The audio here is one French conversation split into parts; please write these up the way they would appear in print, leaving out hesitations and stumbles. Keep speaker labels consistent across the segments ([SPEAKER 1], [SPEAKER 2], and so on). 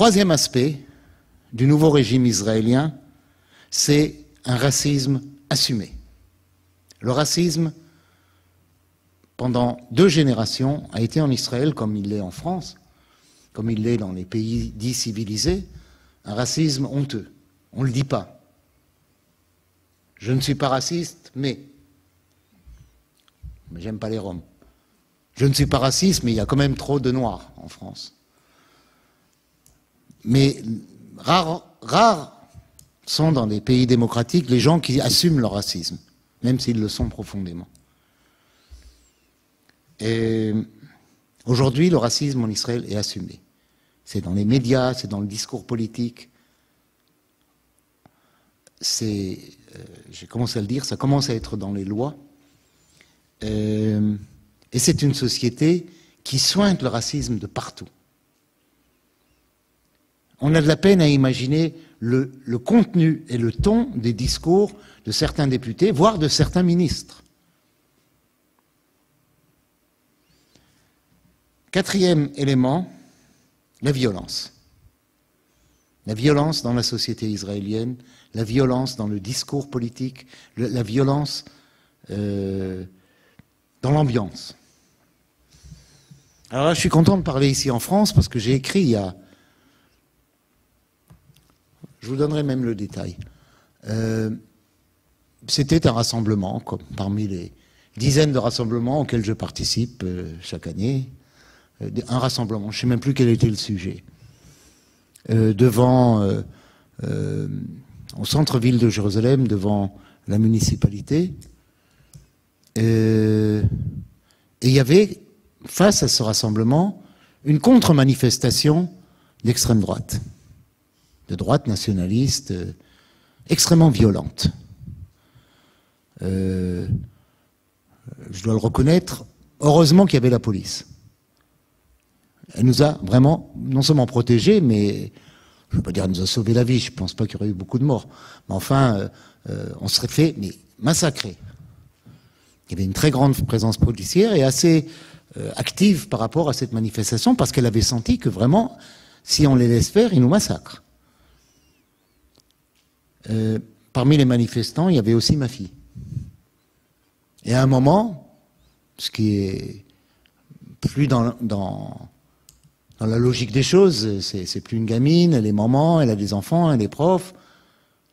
[SPEAKER 1] troisième aspect du nouveau régime israélien, c'est un racisme assumé. Le racisme, pendant 2 générations, a été en Israël, comme il l'est en France, comme il l'est dans les pays dits civilisés, un racisme honteux. On ne le dit pas. Je ne suis pas raciste, mais j'aime pas les Roms. Je ne suis pas raciste, mais il y a quand même trop de Noirs en France. Mais rares sont dans les pays démocratiques les gens qui assument leur racisme, même s'ils le sont profondément. Et aujourd'hui, le racisme en Israël est assumé. C'est dans les médias, c'est dans le discours politique. J'ai commencé à le dire, ça commence à être dans les lois. Et c'est une société qui soigne le racisme de partout. On a de la peine à imaginer le contenu et le ton des discours de certains députés, voire de certains ministres. 4e élément, la violence. La violence dans la société israélienne, la violence dans le discours politique, la violence dans l'ambiance. Alors là, je suis content de parler ici en France parce que j'ai écrit il y a... Je vous donnerai même le détail. C'était un rassemblement, comme parmi les dizaines de rassemblements auxquels je participe chaque année. Un rassemblement, je ne sais même plus quel était le sujet. Au centre-ville de Jérusalem, devant la municipalité. Et il y avait, face à ce rassemblement, une contre-manifestation d'extrême droite, de droite nationaliste, extrêmement violente. Je dois le reconnaître, heureusement qu'il y avait la police. Elle nous a vraiment, non seulement protégés, mais, je ne veux pas dire elle nous a sauvé la vie, je ne pense pas qu'il y aurait eu beaucoup de morts, mais enfin, on serait fait massacrer. Il y avait une très grande présence policière et assez active par rapport à cette manifestation, parce qu'elle avait senti que vraiment, si on les laisse faire, ils nous massacrent. Parmi les manifestants, il y avait aussi ma fille. Et à un moment, ce qui est plus dans la logique des choses, c'est plus une gamine, elle est maman, elle a des enfants, elle est prof.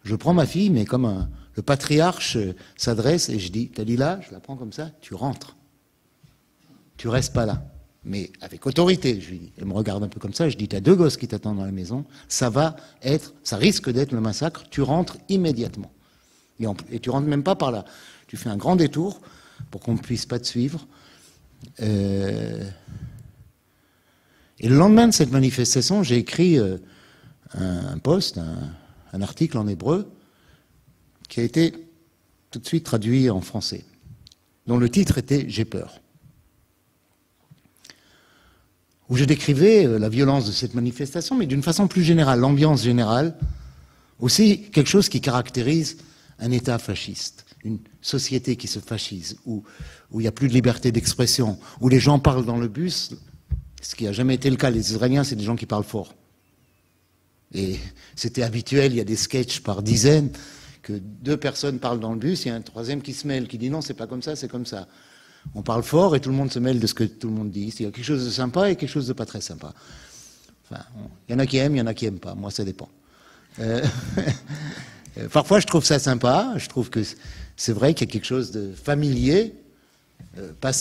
[SPEAKER 1] Je prends ma fille, mais comme le patriarche s'adresse et je dis, Dalila, je la prends comme ça, tu rentres. Tu restes pas là. Mais avec autorité, je lui dis. Elle me regarde un peu comme ça, et je dis, t'as 2 gosses qui t'attendent dans la maison, ça risque d'être le massacre, tu rentres immédiatement. Et tu rentres même pas par là. Tu fais un grand détour pour qu'on ne puisse pas te suivre. Et le lendemain de cette manifestation, j'ai écrit un post, un article en hébreu, qui a été tout de suite traduit en français, dont le titre était « J'ai peur », où je décrivais la violence de cette manifestation, mais d'une façon plus générale, l'ambiance générale, aussi quelque chose qui caractérise un État fasciste, une société qui se fascise, où il n'y a plus de liberté d'expression, où les gens parlent dans le bus, ce qui n'a jamais été le cas. Les Israéliens, c'est des gens qui parlent fort. Et c'était habituel, il y a des sketchs par dizaines, que 2 personnes parlent dans le bus, il y a un troisième qui se mêle, qui dit non, c'est pas comme ça, c'est comme ça. On parle fort et tout le monde se mêle de ce que tout le monde dit. Il y a quelque chose de sympa et quelque chose de pas très sympa. Enfin, il y en a qui aiment, il y en a qui n'aiment pas. Moi, ça dépend. Parfois, je trouve ça sympa. Je trouve que c'est vrai qu'il y a quelque chose de familier, pas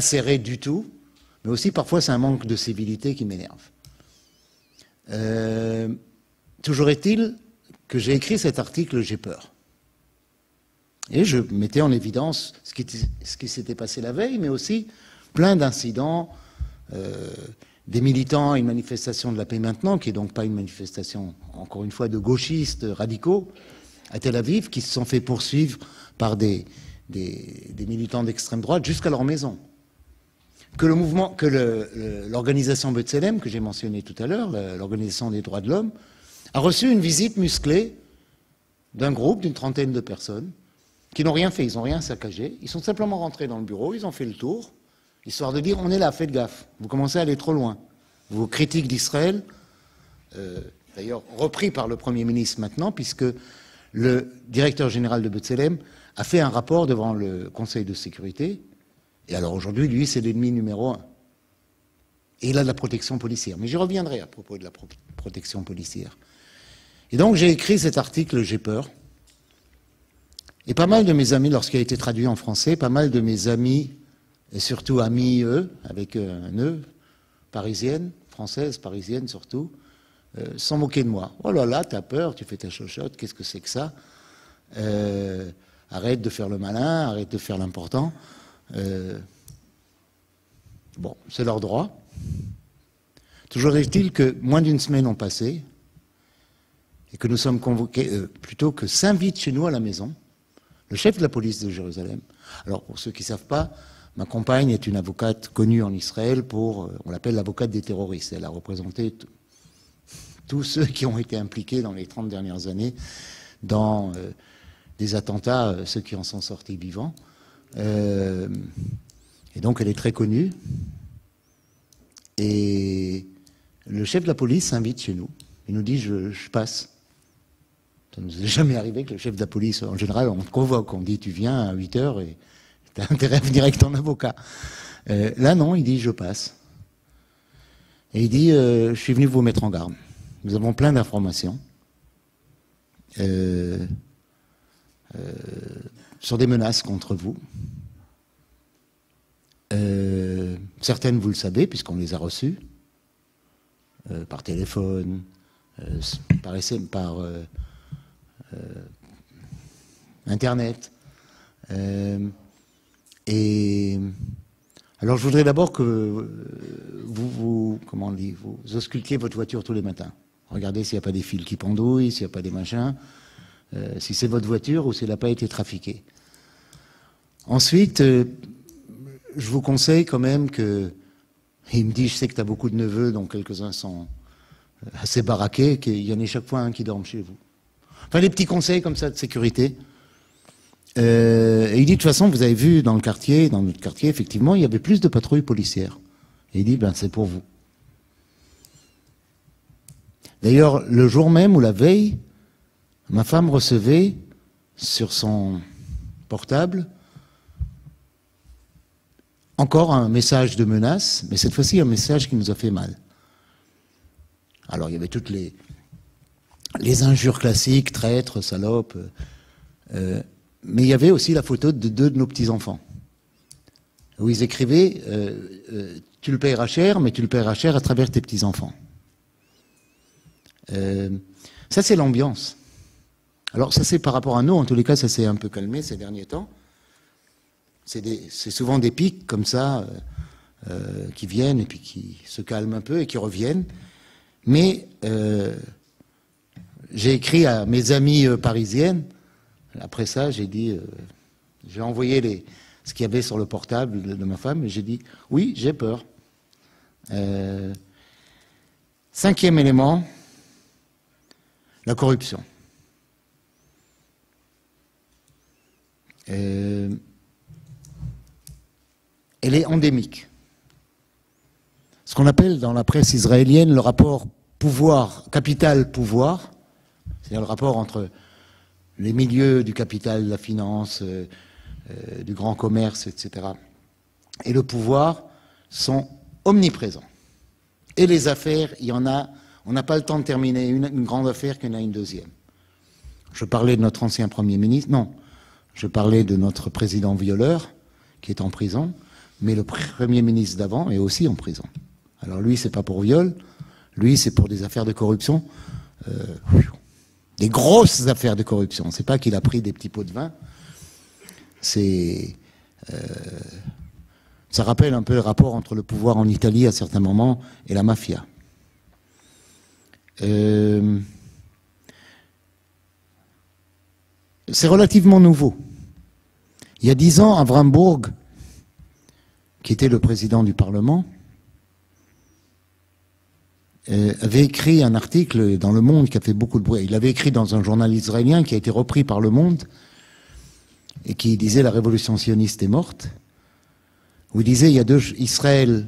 [SPEAKER 1] serré du tout, mais aussi parfois c'est un manque de civilité qui m'énerve. Toujours est-il que j'ai écrit cet article « J'ai peur ». Et je mettais en évidence ce qui s'était passé la veille, mais aussi plein d'incidents, des militants à une manifestation de la paix maintenant, qui n'est donc pas une manifestation, encore une fois, de gauchistes radicaux, à Tel Aviv, qui se sont fait poursuivre par des militants d'extrême droite jusqu'à leur maison. Que l'organisation B'Tselem, que j'ai mentionnée tout à l'heure, l'organisation des droits de l'homme, a reçu une visite musclée d'un groupe d'une 30aine de personnes qui n'ont rien fait, ils n'ont rien saccagé, ils sont simplement rentrés dans le bureau, ils ont fait le tour, histoire de dire on est là, faites gaffe, vous commencez à aller trop loin. Vos critiques d'Israël d'ailleurs repris par le Premier ministre maintenant, puisque le directeur général de B'Tselem a fait un rapport devant le Conseil de sécurité, et alors aujourd'hui, lui, c'est l'ennemi numéro 1. Et il a de la protection policière. Mais j'y reviendrai à propos de la protection policière. Et donc j'ai écrit cet article « J'ai peur ». Et pas mal de mes amis, lorsqu'il a été traduit en français, pas mal de mes amis, et surtout amis eux, avec un E, parisienne, française, parisienne surtout, s'en moquaient de moi. Oh là là, t'as peur, tu fais ta chochotte, qu'est-ce que c'est que ça? Arrête de faire le malin, arrête de faire l'important. Bon, c'est leur droit. Toujours est-il que moins d'une semaine ont passé et que nous sommes convoqués, plutôt que s'invite chez nous à la maison, le chef de la police de Jérusalem. Alors, pour ceux qui ne savent pas, ma compagne est une avocate connue en Israël pour, on l'appelle l'avocate des terroristes. Elle a représenté tous ceux qui ont été impliqués dans les 30 dernières années dans des attentats, ceux qui en sont sortis vivants. Et donc, elle est très connue. Et le chef de la police s'invite chez nous. Il nous dit, je passe. Ça ne nous est jamais arrivé que le chef de la police, en général, on te convoque, on dit, tu viens à 8 heures et tu as intérêt à venir avec ton avocat. Là, non, il dit, je passe. Et il dit, je suis venu vous mettre en garde. Nous avons plein d'informations sur des menaces contre vous. Certaines, vous le savez, puisqu'on les a reçues, par téléphone, par Internet. Et alors, je voudrais d'abord que vous auscultiez votre voiture tous les matins. Regardez s'il n'y a pas des fils qui pendouillent, s'il n'y a pas des machins, si c'est votre voiture ou si elle n'a pas été trafiquée. Ensuite, je vous conseille quand même que, il me dit, je sais que tu as beaucoup de neveux, dont quelques-uns sont assez baraqués, qu'il y en ait chaque fois un qui dorme chez vous. Enfin, des petits conseils comme ça de sécurité. Et il dit, de toute façon, vous avez vu dans notre quartier, effectivement, il y avait plus de patrouilles policières. Et il dit, ben, c'est pour vous. D'ailleurs, le jour même ou la veille, ma femme recevait sur son portable encore un message de menace, mais cette fois-ci un message qui nous a fait mal. Alors il y avait toutes les injures classiques, traître, salope, mais il y avait aussi la photo de 2 de nos petits-enfants, où ils écrivaient tu le paieras cher, mais tu le paieras cher à travers tes petits-enfants. Ça c'est l'ambiance. Alors ça c'est par rapport à nous, en tous les cas ça s'est un peu calmé ces derniers temps. C'est souvent des pics comme ça qui viennent et puis qui se calment un peu et qui reviennent. Mais j'ai écrit à mes amies parisiennes. Après ça, j'ai dit, j'ai envoyé ce qu'il y avait sur le portable de ma femme et j'ai dit, oui, j'ai peur. 5e élément, la corruption. Elle est endémique. Ce qu'on appelle dans la presse israélienne le rapport capital-pouvoir, c'est-à-dire le rapport entre les milieux du capital, de la finance, du grand commerce, etc., et le pouvoir sont omniprésents. Et les affaires, il y en a, on n'a pas le temps de terminer une grande affaire qu'il y en a une deuxième. Je parlais de notre ancien Premier ministre, non, je parlais de notre président violeur, qui est en prison, mais le Premier ministre d'avant est aussi en prison. Alors lui, c'est pas pour viol, lui, c'est pour des affaires de corruption, des grosses affaires de corruption. C'est pas qu'il a pris des petits pots de vin, c'est... ça rappelle un peu le rapport entre le pouvoir en Italie à certains moments et la mafia. C'est relativement nouveau. Il y a 10 ans, Avram Burg, qui était le président du Parlement, avait écrit un article dans Le Monde qui a fait beaucoup de bruit. Il l'avait écrit dans un journal israélien qui a été repris par Le Monde et qui disait la révolution sioniste est morte, où il disait il y a Israël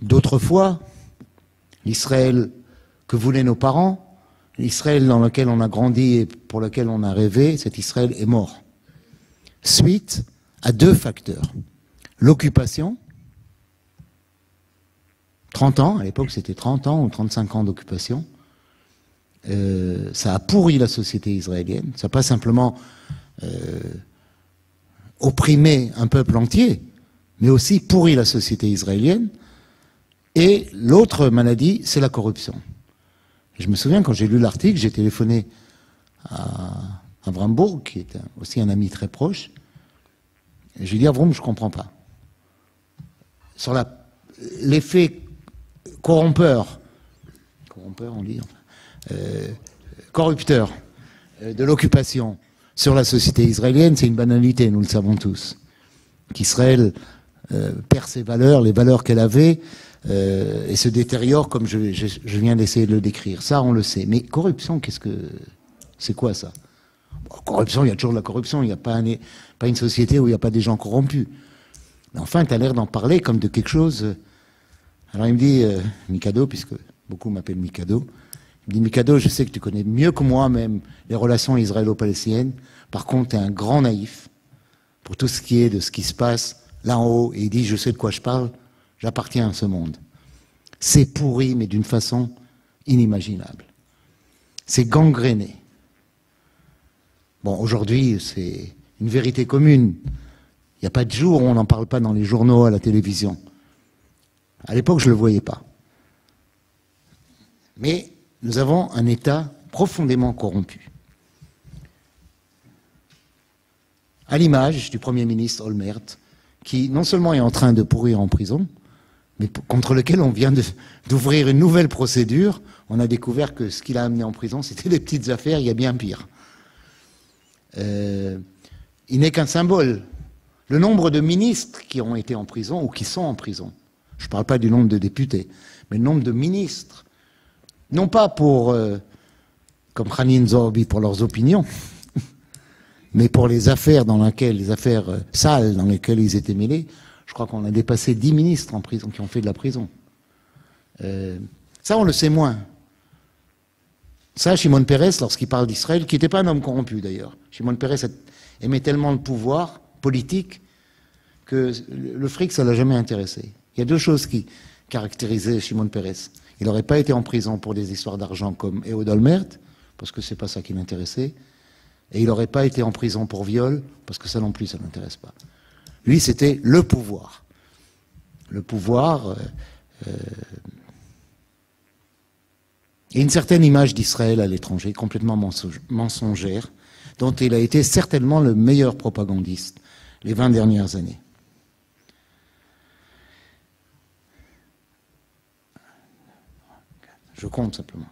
[SPEAKER 1] d'autrefois, l'Israël que voulaient nos parents, l'Israël dans lequel on a grandi et pour lequel on a rêvé, cet Israël est mort. Suite à deux facteurs. L'occupation, 30 ans, à l'époque c'était 30 ans ou 35 ans d'occupation, ça a pourri la société israélienne, ça n'a pas simplement opprimé un peuple entier, mais aussi pourri la société israélienne. Et l'autre maladie, c'est la corruption. Et je me souviens, quand j'ai lu l'article, j'ai téléphoné à Avram Bourg, qui est aussi un ami très proche, et j'ai dit, Avram, je ne comprends pas. Sur l'effet corrompteur, on dit, corrupteur de l'occupation sur la société israélienne, c'est une banalité, nous le savons tous. Qu'Israël perd ses valeurs, les valeurs qu'elle avait, et se détériore comme je viens d'essayer de le décrire. Ça, on le sait. Mais corruption, c'est quoi ça? Bon, corruption, il y a toujours de la corruption. Il n'y a pas une société où il n'y a pas des gens corrompus. Mais enfin, tu as l'air d'en parler comme de quelque chose. Alors il me dit, Mikado, puisque beaucoup m'appellent Mikado, il me dit, Mikado, je sais que tu connais mieux que moi même les relations israélo-palestiniennes. Par contre, tu es un grand naïf pour tout ce qui est de ce qui se passe là en haut. Et il dit, je sais de quoi je parle. J'appartiens à ce monde. C'est pourri, mais d'une façon inimaginable. C'est gangréné. Bon, aujourd'hui, c'est une vérité commune. Il n'y a pas de jour où on n'en parle pas dans les journaux, à la télévision. À l'époque, je ne le voyais pas. Mais nous avons un État profondément corrompu. À l'image du Premier ministre Olmert, qui non seulement est en train de pourrir en prison, mais contre lequel on vient d'ouvrir une nouvelle procédure. On a découvert que ce qu'il a amené en prison, c'était des petites affaires, il y a bien pire. Il n'est qu'un symbole. Le nombre de ministres qui ont été en prison ou qui sont en prison, je ne parle pas du nombre de députés, mais le nombre de ministres, non pas pour, comme Khanin Zorbi, pour leurs opinions, mais pour les affaires les affaires sales dans lesquelles ils étaient mêlés. Je crois qu'on a dépassé 10 ministres en prison qui ont fait de la prison. Ça, on le sait moins. Ça, Shimon Peres, lorsqu'il parle d'Israël, qui n'était pas un homme corrompu d'ailleurs, Shimon Peres aimait tellement le pouvoir politique que le fric, ça ne l'a jamais intéressé. Il y a deux choses qui caractérisaient Shimon Peres. Il n'aurait pas été en prison pour des histoires d'argent comme Ehud Olmert, parce que ce n'est pas ça qui l'intéressait, et il n'aurait pas été en prison pour viol, parce que ça non plus, ça ne l'intéresse pas. Lui, c'était le pouvoir. Le pouvoir et une certaine image d'Israël à l'étranger, complètement mensongère, dont il a été certainement le meilleur propagandiste les 20 dernières années. Je compte simplement.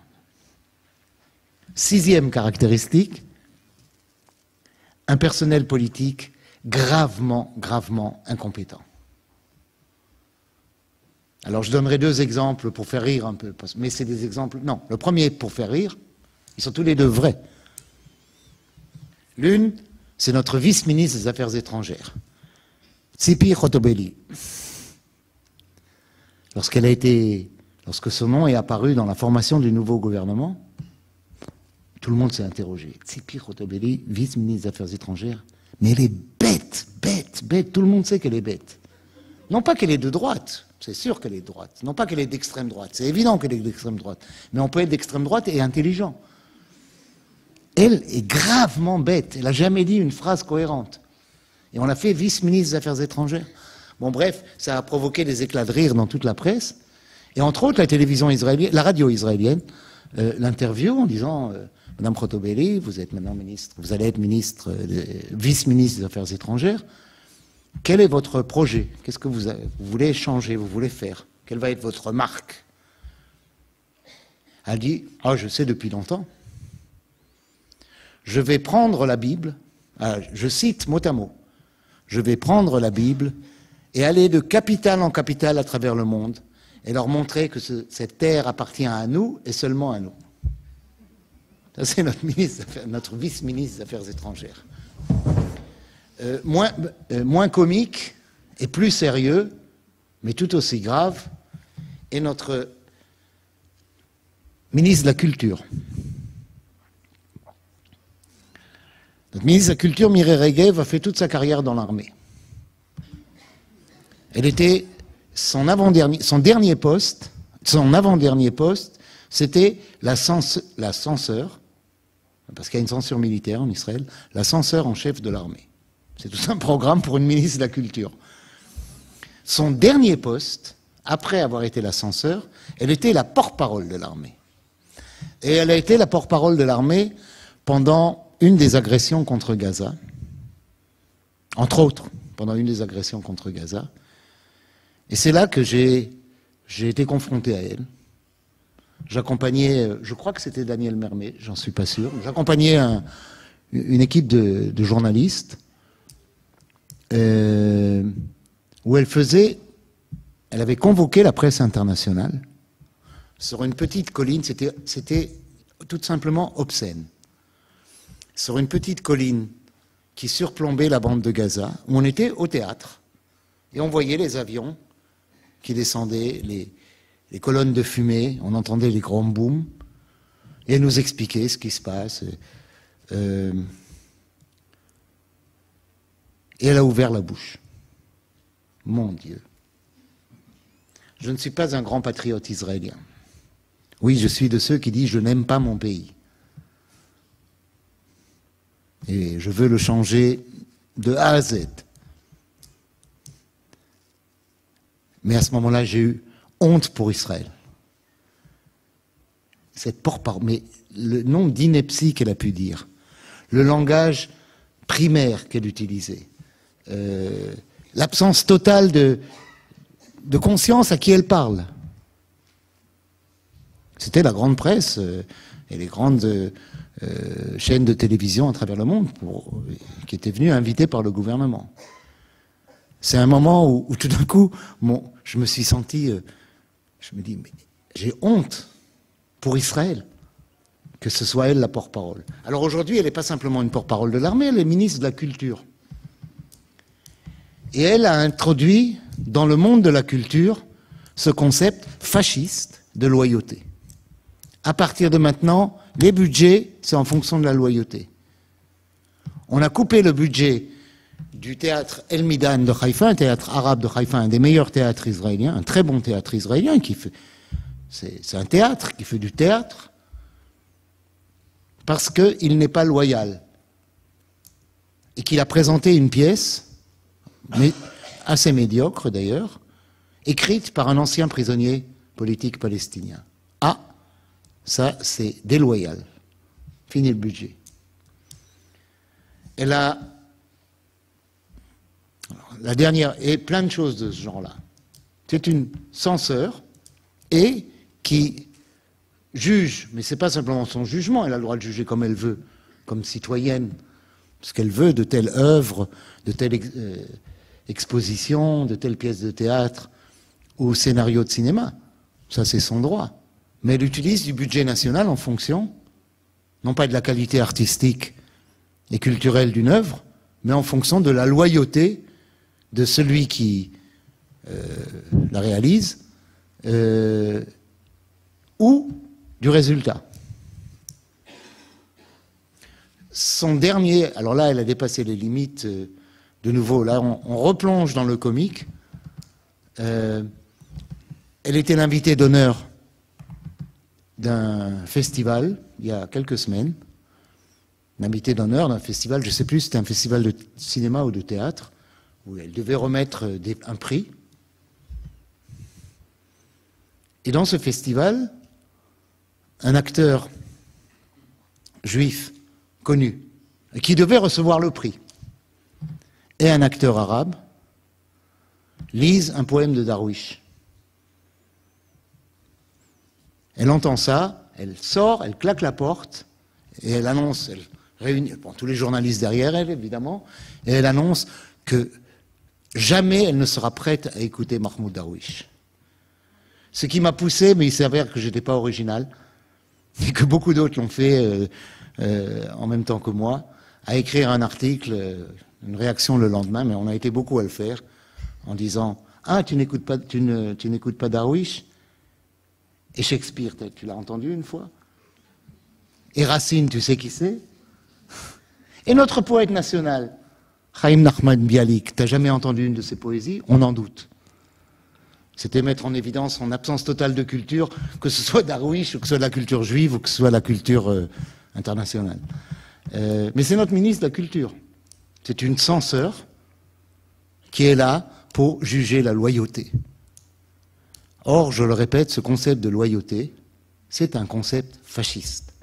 [SPEAKER 1] Sixième caractéristique, un personnel politique gravement incompétent. Alors je donnerai deux exemples pour faire rire un peu, mais c'est des exemples... Non, le premier pour faire rire, ils sont tous les deux vrais. L'une, c'est notre vice-ministre des Affaires étrangères, Tzipi Hotobeli. Lorsque son nom est apparu dans la formation du nouveau gouvernement, tout le monde s'est interrogé. Tzipi Hotobeli, vice-ministre des Affaires étrangères, mais elle est bête, tout le monde sait qu'elle est bête. Non pas qu'elle est de droite, c'est sûr qu'elle est de droite, non pas qu'elle est d'extrême droite, c'est évident qu'elle est d'extrême droite, mais on peut être d'extrême droite et intelligent. Elle est gravement bête, elle n'a jamais dit une phrase cohérente. Et on l'a fait vice-ministre des Affaires étrangères. Bon bref, ça a provoqué des éclats de rire dans toute la presse, et entre autres la télévision israélienne, la radio israélienne, l'interview en disant... Madame Hotobeli, vous êtes maintenant ministre, vous allez être vice-ministre des Affaires étrangères. Quel est votre projet? Qu'est-ce que vous voulez changer, vous voulez faire? Quelle va être votre marque? Elle dit, je sais depuis longtemps. Je vais prendre la Bible, je cite mot à mot, je vais prendre la Bible et aller de capitale en capitale à travers le monde et leur montrer que cette terre appartient à nous et seulement à nous. Ça, c'est notre vice-ministre des Affaires étrangères. Moins comique et plus sérieux, mais tout aussi grave, est notre ministre de la Culture. Notre ministre de la Culture, Mireille Regev, a fait toute sa carrière dans l'armée. Elle était son avant-dernier poste, c'était la censeur, parce qu'il y a une censure militaire en Israël, la censeur en chef de l'armée. C'est tout un programme pour une ministre de la Culture. Son dernier poste, après avoir été la censeur, elle était la porte-parole de l'armée. Et elle a été la porte-parole de l'armée pendant une des agressions contre Gaza, entre autres, pendant une des agressions contre Gaza. Et c'est là que j'ai été confronté à elle. J'accompagnais, je crois que c'était Daniel Mermet, j'en suis pas sûr, j'accompagnais une équipe de journalistes où elle avait convoqué la presse internationale sur une petite colline, c'était tout simplement obscène, sur une petite colline qui surplombait la bande de Gaza, où on était au théâtre, et on voyait les avions qui descendaient, les colonnes de fumée, on entendait les grands booms, et elle nous expliquait ce qui se passe. Et elle a ouvert la bouche. Mon Dieu. Je ne suis pas un grand patriote israélien. Oui, je suis de ceux qui disent « je n'aime pas mon pays ». Et je veux le changer de A à Z. Mais à ce moment-là, j'ai eu honte pour Israël. Cette porte-parole, mais le nombre d'inepties qu'elle a pu dire, le langage primaire qu'elle utilisait, l'absence totale de conscience à qui elle parle. C'était la grande presse et les grandes chaînes de télévision à travers le monde qui étaient venues invitées par le gouvernement. C'est un moment où tout d'un coup, je me suis senti, je me dis, mais j'ai honte pour Israël que ce soit elle la porte-parole. Alors aujourd'hui, elle n'est pas simplement une porte-parole de l'armée, elle est ministre de la Culture. Et elle a introduit dans le monde de la culture ce concept fasciste de loyauté. À partir de maintenant, les budgets, c'est en fonction de la loyauté. On a coupé le budget du théâtre El Midan de Haïfa, un théâtre arabe de Haïfa, un des meilleurs théâtres israéliens, un très bon théâtre israélien c'est un théâtre qui fait du théâtre parce qu'il n'est pas loyal et qu'il a présenté une pièce, mais assez médiocre d'ailleurs, écrite par un ancien prisonnier politique palestinien. Ah, ça c'est déloyal. Fini le budget. Elle a la dernière, et plein de choses de ce genre-là. C'est une censeur et qui juge, mais ce n'est pas simplement son jugement, elle a le droit de juger comme elle veut, comme citoyenne, ce qu'elle veut de telle œuvre, de telle exposition, de telle pièce de théâtre ou scénario de cinéma. Ça, c'est son droit. Mais elle utilise du budget national en fonction, non pas de la qualité artistique et culturelle d'une œuvre, mais en fonction de la loyauté de celui qui la réalise ou du résultat. Son dernier, alors là elle a dépassé les limites de nouveau, là on replonge dans le comique. Elle était l'invitée d'honneur d'un festival il y a quelques semaines, l'invitée d'honneur d'un festival, je ne sais plus si c'était un festival de cinéma ou de théâtre, où elle devait remettre un prix. Et dans ce festival, un acteur juif connu, qui devait recevoir le prix, et un acteur arabe, lisent un poème de Darwish. Elle entend ça, elle sort, elle claque la porte, et elle annonce, elle réunit tous les journalistes derrière elle, évidemment, et elle annonce que jamais elle ne sera prête à écouter Mahmoud Darwish. Ce qui m'a poussé, mais il s'avère que je n'étais pas original, et que beaucoup d'autres l'ont fait en même temps que moi, à écrire un article, une réaction le lendemain, mais on a été beaucoup à le faire, en disant « Ah, tu n'écoutes pas Darwish ?» Et Shakespeare, tu l'as entendu une fois? Et Racine, tu sais qui c'est? Et notre poète national, Chaim Nachman Bialik, t'as jamais entendu une de ses poésies? On en doute. C'était mettre en évidence son absence totale de culture, que ce soit Darwish, ou que ce soit la culture juive, ou que ce soit la culture internationale. Mais c'est notre ministre de la Culture. C'est une censeur qui est là pour juger la loyauté. Or, je le répète, ce concept de loyauté, c'est un concept fasciste.